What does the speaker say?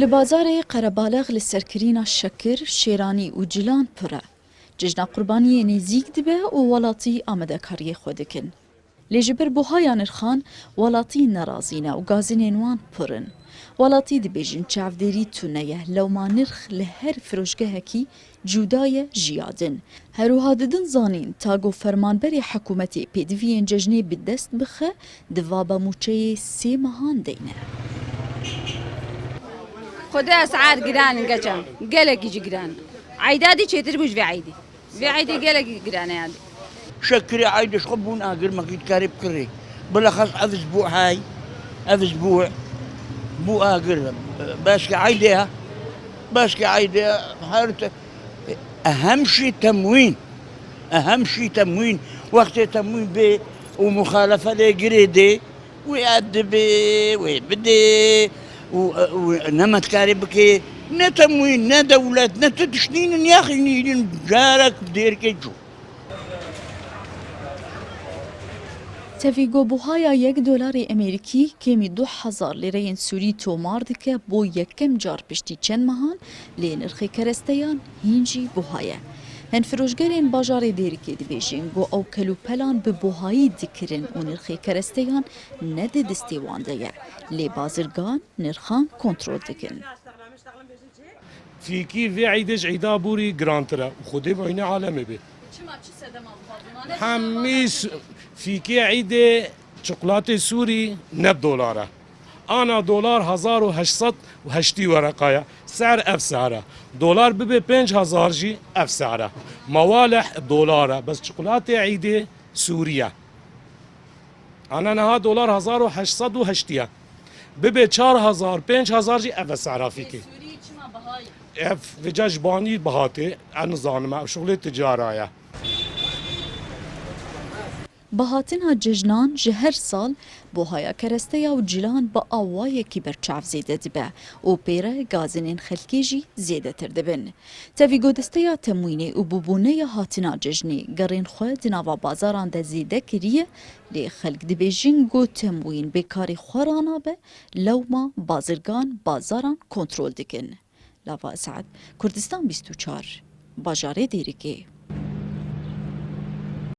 li bazarê Qerebalix li serkirîna Şekir, Şêranî û Cilan pir e. Cejna qurbaniyê nêzik dibe û welatî amadekariyê xwe dikin. Lê ji ber buhaya nirxan, welatî nerazî ne û gazînên wan pir in. Welatî dibêjin çavdêrî tune ye, lewma nirx li her firojgehekî cuda ye jiya din. Herûha didin zanîn ta got fermanberê hekûmetê pêdiviyên cejnê bi dest bixe, di vabemûçeyê sê mehan deyne. خدا اسعار جران قچم قلق يجي جران عيدادي شيتر بوش في عيدي قلق جران يعني شكري عيدش خبون اقر ما قيت كارب كري بالاخص هذا اسبوع هاي هذا اسبوع بو اقر باسكي عيدها هارت اهم شيء تموين وقت تموين بي ومخالفه لجريدي ويأدبي ويبدي ونما تكاربكي نا تموين نا دولات نا تدشنين يا اخي نيلين جارك بدير كيجو تevî buhaya $1 Amerîkî kêmî 2000 lîreyên Sûrî tomar dike bo yekem car piştî çend mehan lê nirxê keresteyan hîn jî buhaye. Henfirojgerên bajarê Dêrikê dibêjin got ew kelûpelan bi buhayî dikirin û nirxê keresteyan ne di destê wan de ye. Lê bazirgan nirxan kontrol dikin. فيكي في عيدش عيدا بوري جرانترا وخدي بعيني عالمي بي حميس فيكي عيدة شوكولاتة سوري $9 أنا دولار 1880 ورقايا سعر اف سعره دولار ببي 5000 جي اف سعره موالح $1 بس شوكولاتة عيدة سوريا أنا نها دولار 1880 ببي 4000 5000 جي اف سعره فيكي اف وجاج باني بهاتي عن زانمه شغل تجارة Bahatina cejnan ji her sal buhaya keresteya û cilan bi awayekî berçav zêde dibe û pêre gazînên xelkê jî zêdetir dibin. Tevî godisteya temwînê û bûbûneya hatina cejnê gerên xwe di nava bazaran de zêde kiriye lê xelk dibêjin got temwîn bêkarî xwe ranabe lewma bazirgan bazaran kontrol dikin. Lava Esad, Kurdistan 24 bajarê Dêrikê.